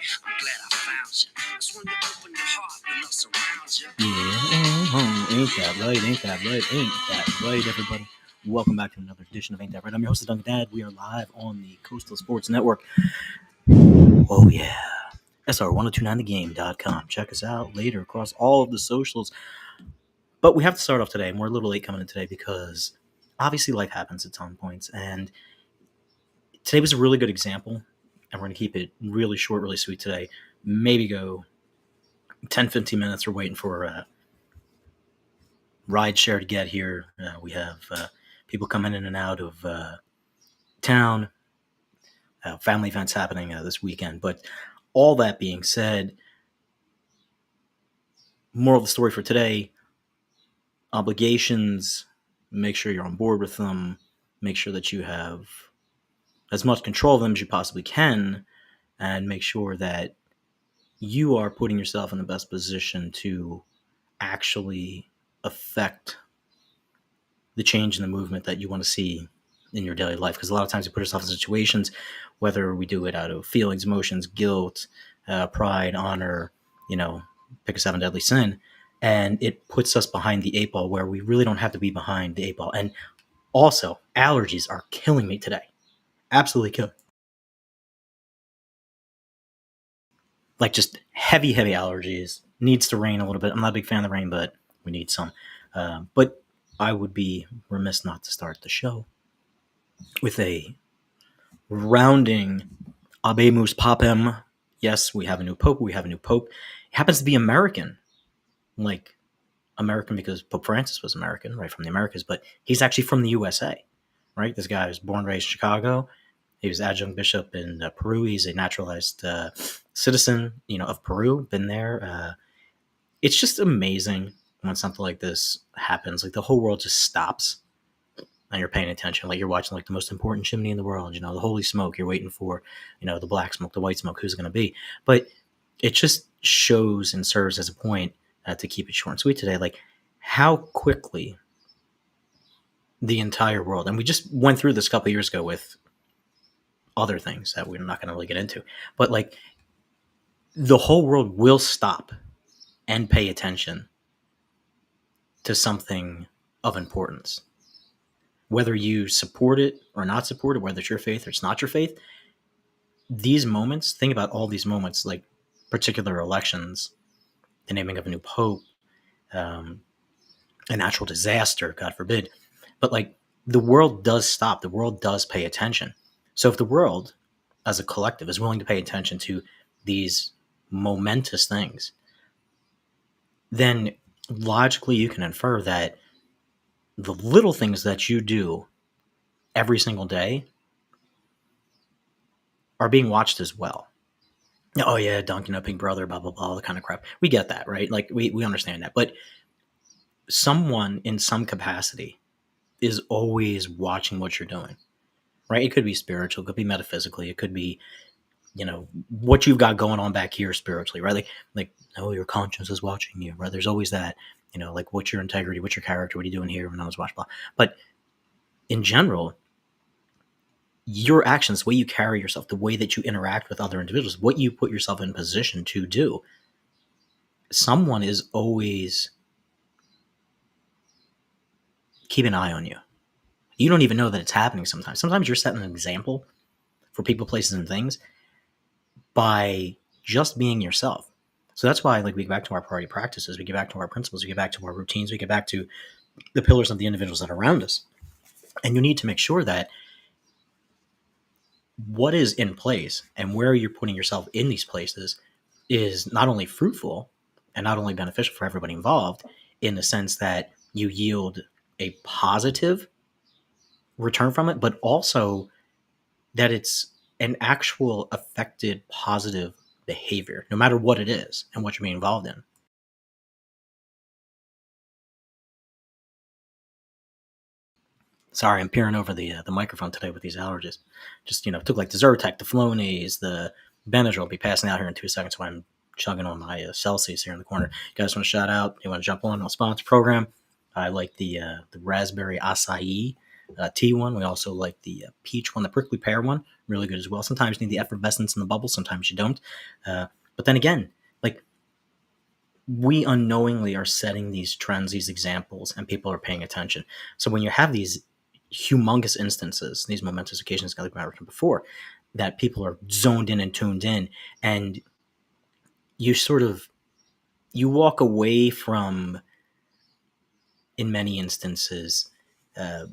I'm glad I found you. That's when you open your heart and us around you. Ain't that right? Ain't that right? Ain't that right, everybody? Welcome back to another edition of Ain't That Right. I'm your host, Duncan Dad. We are live on the Coastal Sports Network. Oh, yeah. SR1029thegame.com. Check us out later across all of the socials. But we have to start off today, and we're a little late coming in today because obviously life happens at some points. And today was a really good example, and we're going to keep it really short, really sweet today. Maybe go 10, 15 minutes. We're waiting for ride share to get here. We have people coming in and out of town, family events happening this weekend. But all that being said, moral of the story for today, obligations, make sure you're on board with them, make sure that you have as much control of them as you possibly can, and make sure that you are putting yourself in the best position to actually affect the change in the movement that you want to see in your daily life. Because a lot of times we put ourselves in situations, whether we do it out of feelings, emotions, guilt, pride, honor, pick a 7 deadly sin, and it puts us behind the 8 ball where we really don't have to be behind the 8 ball. And also, allergies are killing me today. Absolutely killing. Like just heavy allergies. Needs to rain a little bit. I'm not a big fan of the rain, but we need some. But I would be remiss not to start the show with a rounding Habemus Papam. Yes, we have a new pope. We have a new pope. He happens to be American. Like American because Pope Francis was American, right, from the Americas, but he's actually from the USA, right? This guy was born and raised in Chicago. He was adjunct bishop in Peru. He's a naturalized citizen, of Peru. Been there. It's just amazing when something like this happens. Like the whole world just stops and you're paying attention. Like you're watching like the most important chimney in the world, the holy smoke. You're waiting for, the black smoke, the white smoke, who's it going to be. But it just shows and serves as a point to keep it short and sweet today. Like how quickly the entire world, and we just went through this a couple of years ago with other things that we're not going to really get into, but like the whole world will stop and pay attention to something of importance. Whether you support it or not support it, whether it's your faith or it's not your faith, these moments, think about all these moments, like particular elections, the naming of a new pope, a natural disaster, God forbid. But like the world does stop. The world does pay attention. So if the world as a collective is willing to pay attention to these momentous things, then logically you can infer that the little things that you do every single day are being watched as well. Oh yeah, Duncan, Big Brother, blah, blah, blah, all the kind of crap. We get that, right? Like we understand that. But someone in some capacity is always watching what you're doing, right? It could be spiritual, it could be metaphysically, it could be, what you've got going on back here spiritually, right? Like, oh, your conscience is watching you, right? There's always that, like what's your integrity, what's your character, what are you doing here when I was watching, blah. But in general, your actions, the way you carry yourself, the way that you interact with other individuals, what you put yourself in position to do, someone is always keeping an eye on you. You don't even know that it's happening sometimes. Sometimes you're setting an example for people, places, and things by just being yourself. So that's why, like, we get back to our priority practices, we get back to our principles, we get back to our routines, we get back to the pillars of the individuals that are around us. And you need to make sure that what is in place and where you're putting yourself in these places is not only fruitful and not only beneficial for everybody involved in the sense that you yield a positive return from it, but also that it's an actual affected positive behavior, no matter what it is and what you're being involved in. Sorry, I'm peering over the microphone today with these allergies. Just, took like the Zyrtec, the Flonase, the Benadryl. Will be passing out here in 2 seconds while I'm chugging on my Celsius here in the corner. You guys want to shout out? You want to jump on a sponsor program? I like the raspberry acai tea one. We also like the peach one, the prickly pear one, really good as well. Sometimes you need the effervescence in the bubble, sometimes you don't. But then again, like, we unknowingly are setting these trends, these examples, and people are paying attention. So when you have these humongous instances, these momentous occasions, like I mentioned before, that people are zoned in and tuned in, and you sort of you walk away from, in many instances, uh,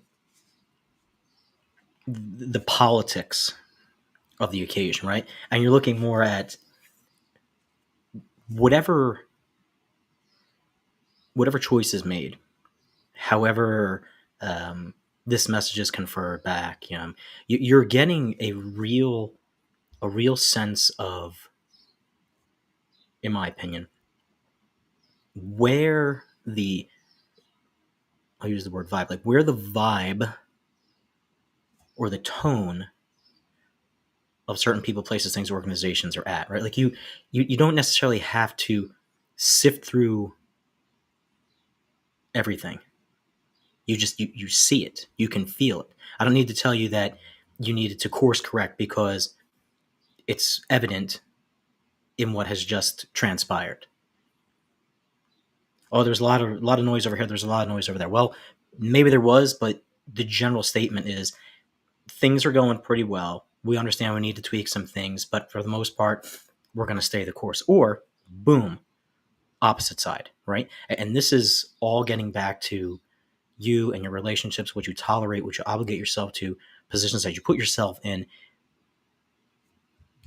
the politics of the occasion, right? And you're looking more at whatever choice is made, however this message is conferred back. You're getting a real sense of, in my opinion, where the I'll use the word vibe, like where the vibe or the tone of certain people, places, things, organizations are at, right? Like you don't necessarily have to sift through everything. You just you see it, you can feel it. I don't need to tell you that you needed to course correct because it's evident in what has just transpired. Oh, there's a lot of noise over here, there's a lot of noise over there. Well, maybe there was, but the general statement is things are going pretty well. We understand we need to tweak some things, but for the most part, we're going to stay the course. Or boom, opposite side, right? And this is all getting back to you and your relationships, what you tolerate, what you obligate yourself to, positions that you put yourself in,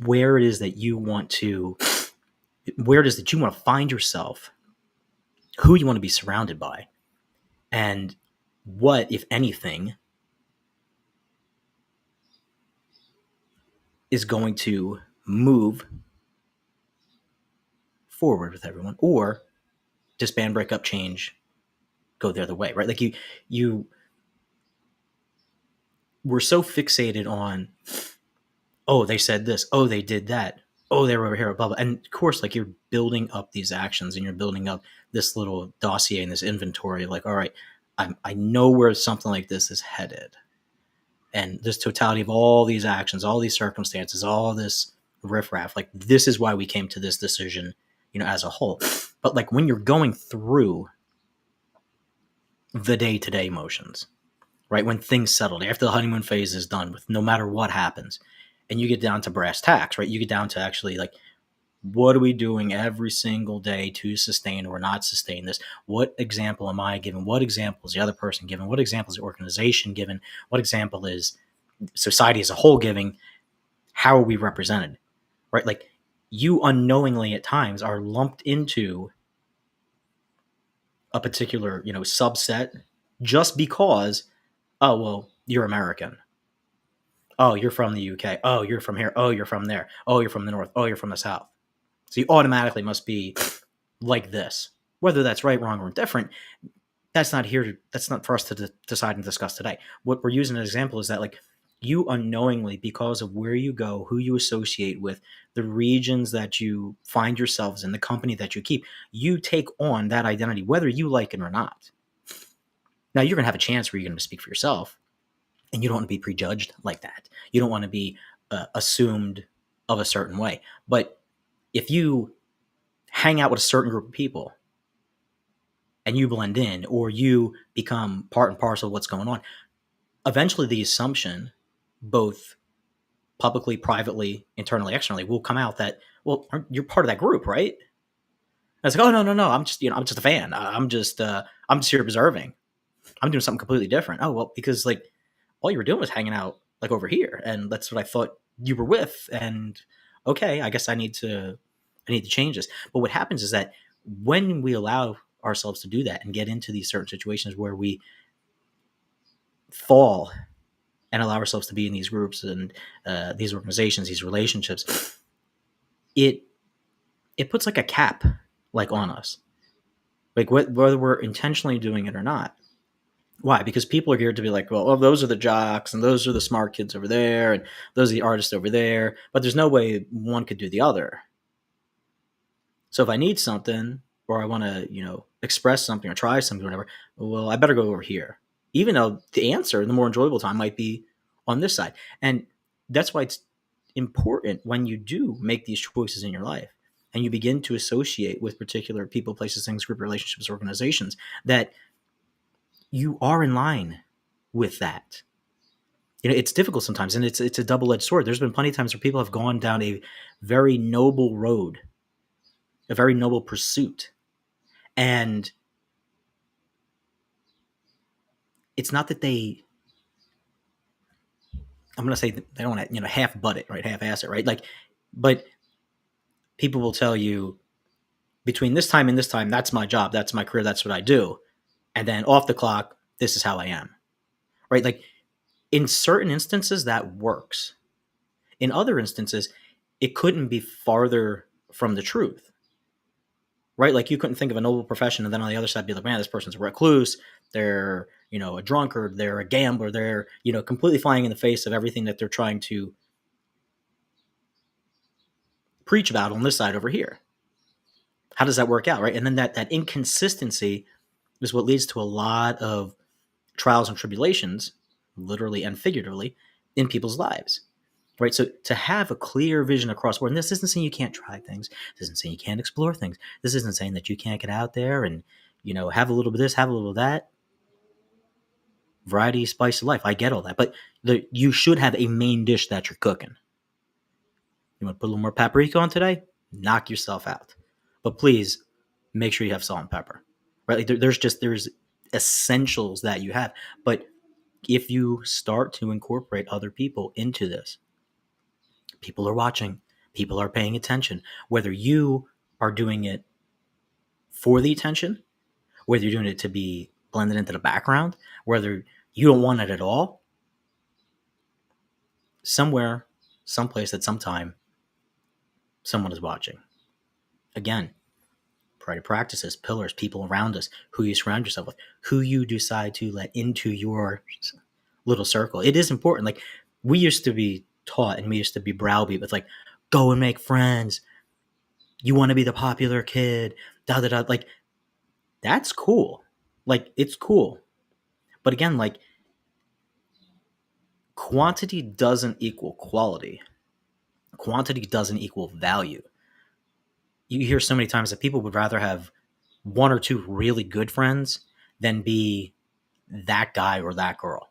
where it is that you want to find yourself, who you want to be surrounded by, and what, if anything, is going to move forward with everyone, or disband, break up, change, go the other way, right? Like you were so fixated on, oh, they said this, oh, they did that, oh, they were over here, blah, blah. And of course, like, you're building up these actions and you're building up this little dossier and this inventory. Like, all right, I know where something like this is headed. And this totality of all these actions, all these circumstances, all this riffraff, like, this is why we came to this decision, as a whole. But like, when you're going through the day-to-day motions, right, when things settle, after the honeymoon phase is done with no matter what happens, and you get down to brass tacks, right, you get down to actually, like, what are we doing every single day to sustain or not sustain this? What example am I giving? What example is the other person giving? What example is the organization giving? What example is society as a whole giving? How are we represented? Right? Like, you unknowingly at times are lumped into a particular, subset, just because, oh, well, you're American. Oh, you're from the UK. Oh, you're from here. Oh, you're from there. Oh, you're from the North. Oh, you're from the South. So you automatically must be like this. Whether that's right, wrong, or indifferent, that's not for us to decide and discuss today. What we're using as an example is that, like, you unknowingly, because of where you go, who you associate with, the regions that you find yourselves in, the company that you keep, you take on that identity, whether you like it or not. Now, you're going to have a chance where you're going to speak for yourself, and you don't want to be prejudged like that. You don't want to be assumed of a certain way. But if you hang out with a certain group of people and you blend in, or you become part and parcel of what's going on, eventually the assumption, both publicly, privately, internally, externally, will come out that, well, you're part of that group, right? And it's like, oh, no, I'm just a fan. I'm just here observing. I'm doing something completely different. Oh, well, because, like, all you were doing was hanging out, like, over here, and that's what I thought you were with. And okay, I guess I need to change this. But what happens is that when we allow ourselves to do that and get into these certain situations where we fall and allow ourselves to be in these groups and these organizations, these relationships, it puts, like, a cap, like, on us, like, whether we're intentionally doing it or not. Why? Because people are geared to be like, well, those are the jocks, and those are the smart kids over there, and those are the artists over there. But there's no way one could do the other. So if I need something, or I want to, express something or try something or whatever, well, I better go over here. even though the answer, the more enjoyable time, might be on this side. And that's why it's important when you do make these choices in your life and you begin to associate with particular people, places, things, group relationships, organizations, that you are in line with that. It's difficult sometimes, and it's a double-edged sword. There's been plenty of times where people have gone down a very noble road, a very noble pursuit, and it's not that I'm going to say they don't want to, half butt it, right? Half ass it, right? But people will tell you between this time and this time, that's my job, that's my career, that's what I do. And then off the clock, this is how I am, right? Like in certain instances, that works. In other instances, it couldn't be farther from the truth, right? Like you couldn't think of a noble profession and then on the other side be like, man, this person's a recluse, they're, a drunkard, they're a gambler, they're, completely flying in the face of everything that they're trying to preach about on this side over here. How does that work out, right? And then that inconsistency is what leads to a lot of trials and tribulations, literally and figuratively, in people's lives, right? So to have a clear vision across the board, and this isn't saying you can't try things, this isn't saying you can't explore things, this isn't saying that you can't get out there and, have a little bit of this, have a little of that. Variety, spice of life. I get all that, but you should have a main dish that you're cooking. You want to put a little more paprika on today? Knock yourself out. But please make sure you have salt and pepper, right? Like there's essentials that you have. But if you start to incorporate other people into this, people are watching, people are paying attention, whether you are doing it for the attention, whether you're doing it to be blended into the background, whether you don't want it at all, somewhere, someplace, at some time, someone is watching. Again, practices, pillars, people around us, who you surround yourself with, who you decide to let into your little circle. It is important. Like we used to be taught and we used to be browbeat with like, go and make friends. You want to be the popular kid. Da da da. Like that's cool. Like it's cool. But again, like quantity doesn't equal quality. Quantity doesn't equal value. You hear so many times that people would rather have one or two really good friends than be that guy or that girl.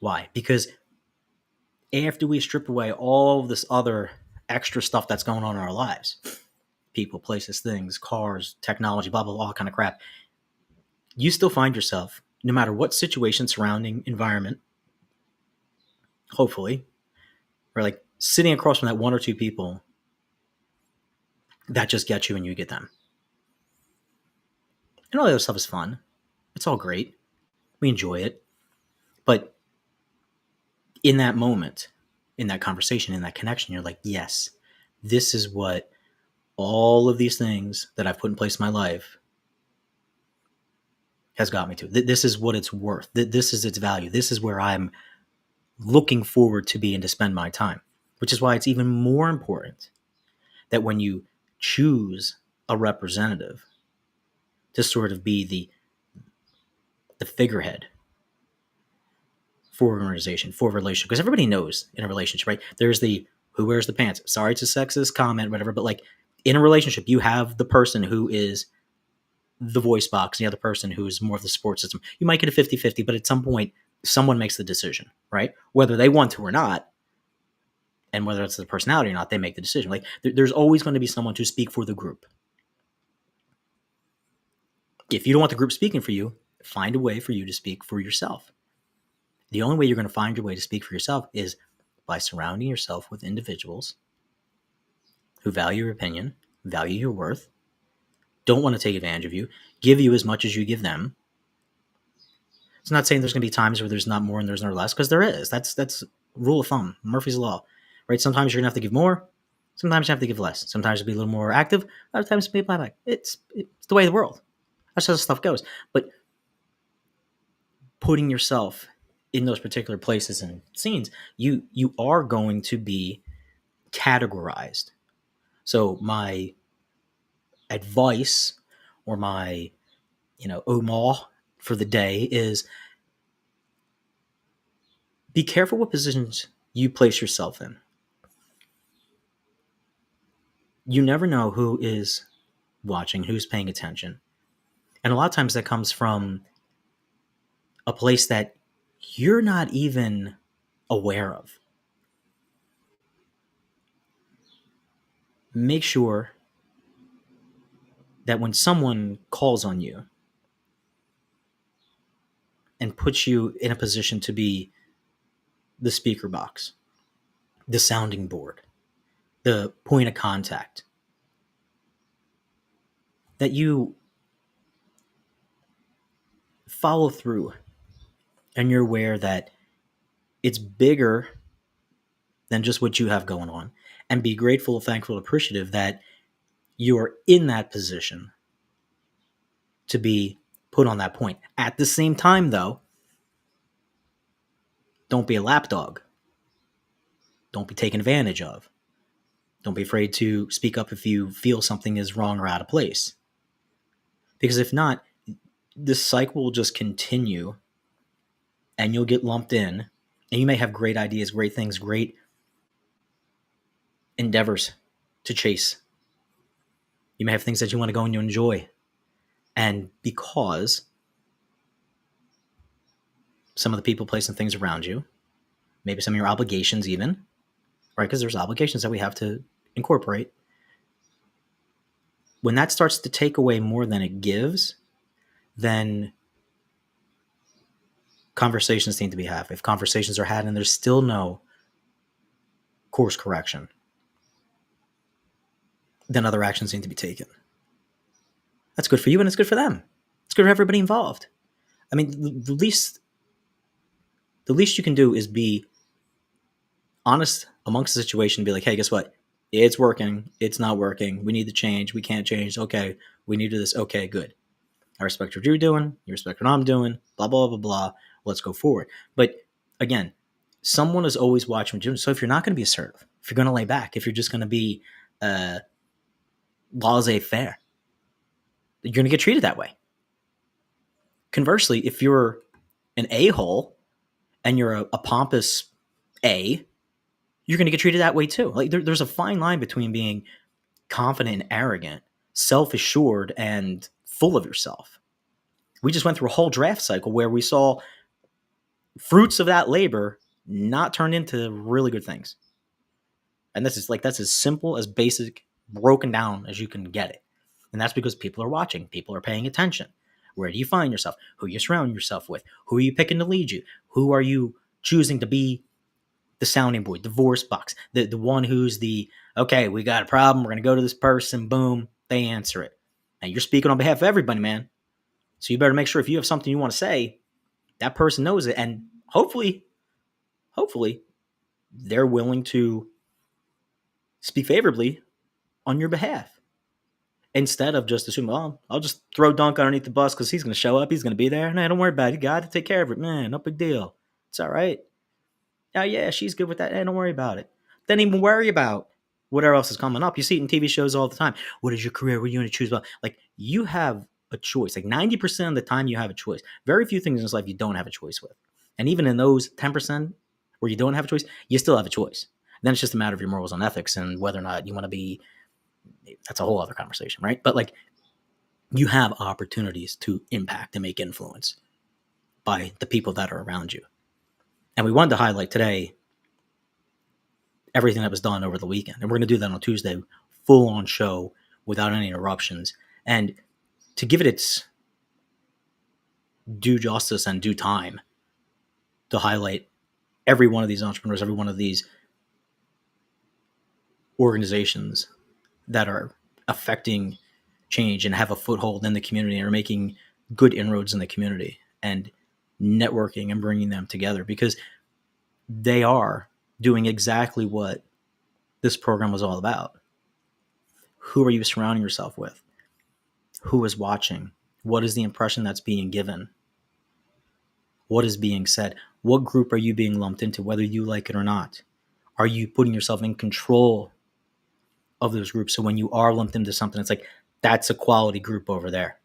Why? Because after we strip away all of this other extra stuff that's going on in our lives, people, places, things, cars, technology, blah, blah, blah, all kind of crap, you still find yourself, no matter what situation, surrounding, environment, hopefully, or like sitting across from that one or two people that just get you and you get them. And all the other stuff is fun. It's all great. We enjoy it. But in that moment, in that conversation, in that connection, you're like, yes, this is what all of these things that I've put in place in my life has got me to. This is what it's worth. This is its value. This is where I'm looking forward to be and to spend my time, which is why it's even more important that when you choose a representative to sort of be the figurehead for an organization, for a relationship, because everybody knows in a relationship, right? There's the who wears the pants. Sorry, it's a sexist comment, whatever, but like in a relationship, you have the person who is the voice box, and the other person who is more of the support system. You might get a 50-50, but at some point, someone makes the decision, right? Whether they want to or not, and whether it's the personality or not, they make the decision. Like there's always going to be someone to speak for the group. If you don't want the group speaking for you, find a way for you to speak for yourself. The only way you're going to find your way to speak for yourself is by surrounding yourself with individuals who value your opinion, value your worth, don't want to take advantage of you, give you as much as you give them. It's not saying there's going to be times where there's not more and there's no less, because there is. That's rule of thumb, Murphy's Law, right? Sometimes you're going to have to give more. Sometimes you have to give less. Sometimes you'll be a little more active. Other times you'll be back. It's the way of the world. That's how stuff goes. But putting yourself in those particular places and scenes, you are going to be categorized. So my advice or my, homage for the day is be careful what positions you place yourself in. You never know who is watching, who's paying attention. And a lot of times that comes from a place that you're not even aware of. Make sure that when someone calls on you and puts you in a position to be the speaker box, the sounding board, the point of contact, that you follow through and you're aware that it's bigger than just what you have going on, and be grateful, thankful, appreciative that you are in that position to be put on that point. At the same time, though, don't be a lapdog. Don't be taken advantage of. Don't be afraid to speak up if you feel something is wrong or out of place. Because if not, this cycle will just continue and you'll get lumped in, and you may have great ideas, great things, great endeavors to chase. You may have things that you want to go and you enjoy. And because some of the people placing things around you, maybe some of your obligations even, right? Because there's obligations that we have to incorporate. When that starts to take away more than it gives, then conversations need to be had. If conversations are had and there's still no course correction, then other actions need to be taken. That's good for you and it's good for them. It's good for everybody involved. I mean, the least you can do is be honest amongst the situation and be like, hey, guess what? It's working. It's not working. We need to change. We can't change. Okay. We need to do this. Okay, good. I respect what you're doing. You respect what I'm doing. Blah, blah, blah, blah. Let's go forward. But again, someone is always watching what you're doing. So if you're not going to be assertive, if you're going to lay back, if you're just going to be laissez-faire, you're going to get treated that way. Conversely, if you're an a-hole and you're a pompous A, you're going to get treated that way too. Like there's a fine line between being confident and arrogant, self-assured and full of yourself. We just went through a whole draft cycle where we saw fruits of that labor not turn into really good things. And that's as simple, as basic, broken down as you can get it. And that's because people are watching. People are paying attention. Where do you find yourself? Who are you surrounding yourself with? Who are you picking to lead you? Who are you choosing to be the sounding board, the voice box, the one who's okay, we got a problem. We're going to go to this person. Boom. They answer it. And you're speaking on behalf of everybody, man. So you better make sure if you have something you want to say, that person knows it. And hopefully, they're willing to speak favorably on your behalf. Instead of just assuming, oh, I'll just throw Dunk underneath the bus because he's going to show up. He's going to be there. Nah, don't worry about it. You got to take care of it. Man, no big deal. It's all right. Oh, yeah, she's good with that. Hey, don't worry about it. Don't even worry about whatever else is coming up. You see it in TV shows all the time. What is your career? What are you going to choose about? Like, you have a choice. Like 90% of the time you have a choice. Very few things in this life you don't have a choice with. And even in those 10% where you don't have a choice, you still have a choice. And then it's just a matter of your morals and ethics and whether or not you want to be. That's a whole other conversation, right? But like, you have opportunities to impact and make influence by the people that are around you. And we wanted to highlight today everything that was done over the weekend. And we're going to do that on Tuesday, full on show without any interruptions. And to give it its due justice and due time to highlight every one of these entrepreneurs, every one of these organizations that are affecting change and have a foothold in the community and are making good inroads in the community and networking and bringing them together, because they are doing exactly what this program was all about. Who are you surrounding yourself with? Who is watching? What is the impression that's being given? What is being said? What group are you being lumped into, whether you like it or not? Are you putting yourself in control of those groups? So when you are lumped into something, it's like, that's a quality group over there.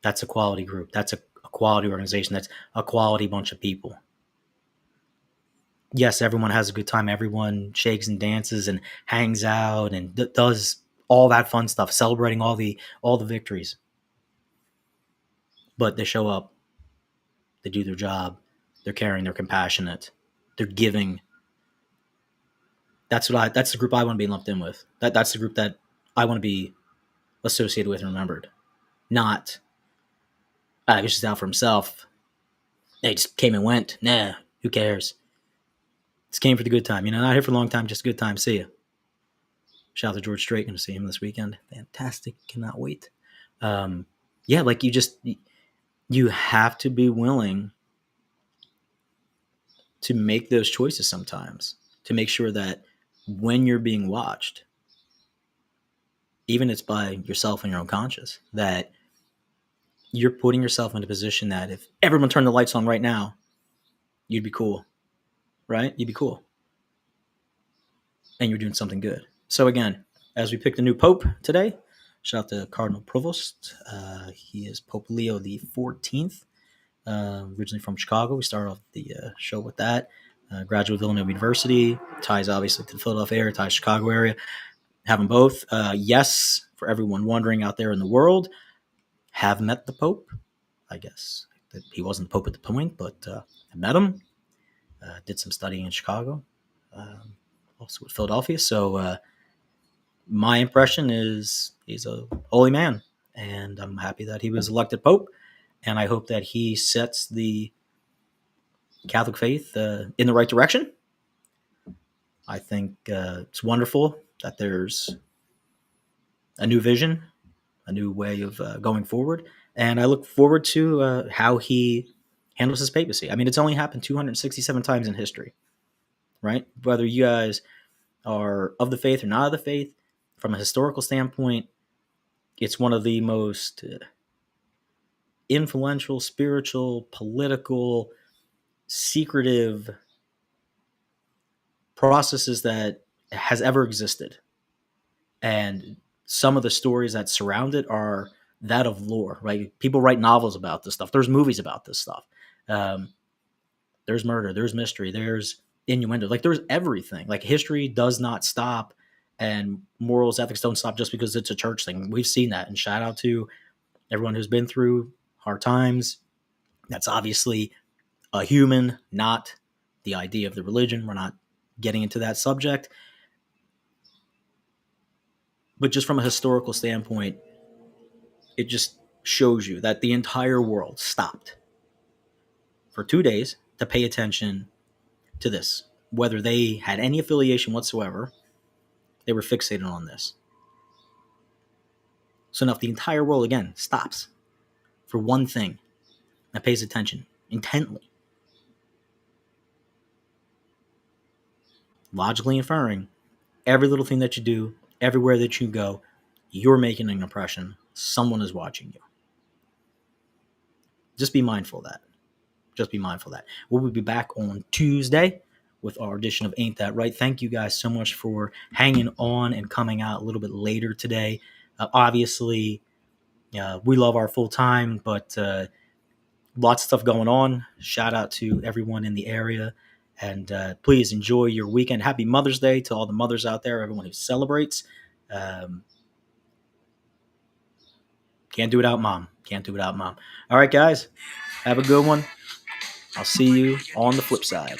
That's a quality group. That's a quality organization. That's a quality bunch of people. Yes, everyone has a good time. Everyone shakes and dances and hangs out and does all that fun stuff, celebrating all the victories. But they show up, they do their job, they're caring, they're compassionate, they're giving. That's the group I want to be lumped in with. That's the group that I want to be associated with and remembered. Not he was just out for himself. They just came and went. Nah, who cares? Just came for the good time. Not here for a long time, just a good time. See ya. Shout out to George Strait. Going to see him this weekend. Fantastic. Cannot wait. Yeah, like you have to be willing to make those choices sometimes to make sure that when you're being watched, even if it's by yourself and your own conscience, that you're putting yourself in a position that if everyone turned the lights on right now, you'd be cool, right? You'd be cool. And you're doing something good. So again, as we pick the new Pope today, shout out to Cardinal Provost. He is Pope Leo the 14th, originally from Chicago. We started off the show with that. Graduate of Villanova University, ties obviously to the Philadelphia area, ties Chicago area. Have them both. Yes, for everyone wondering out there in the world, have met the Pope. I guess he wasn't the Pope at the point, but I met him. Did some studying in Chicago, also with Philadelphia. So my impression is he's a holy man, and I'm happy that he was elected Pope, and I hope that he sets the Catholic faith in the right direction. I think it's wonderful that there's a new vision, a new way of going forward, and I look forward to how he handles his papacy. I mean, it's only happened 267 times in history, right? Whether you guys are of the faith or not of the faith, from a historical standpoint, it's one of the most influential, spiritual, political, secretive processes that has ever existed. And some of the stories that surround it are that of lore, right? People write novels about this stuff. There's movies about this stuff. There's murder, there's mystery, there's innuendo. Like there's everything. Like history does not stop, and morals, ethics don't stop just because it's a church thing. We've seen that. And shout out to everyone who's been through hard times. That's obviously a human, not the idea of the religion. We're not getting into that subject. But just from a historical standpoint, it just shows you that the entire world stopped for 2 days to pay attention to this. Whether they had any affiliation whatsoever, they were fixated on this. So now if the entire world, again, stops for one thing and pays attention intently, logically inferring every little thing that you do, everywhere that you go, you're making an impression. Someone is watching you. Just be mindful of that. Just be mindful of that. We'll be back on Tuesday with our edition of Ain't That Right. Thank you guys so much for hanging on and coming out a little bit later today. Obviously, we love our full time, but lots of stuff going on. Shout out to everyone in the area. And please enjoy your weekend. Happy Mother's Day to all the mothers out there, everyone who celebrates. Can't do without mom. Can't do without mom. All right, guys. Have a good one. I'll see you on the flip side.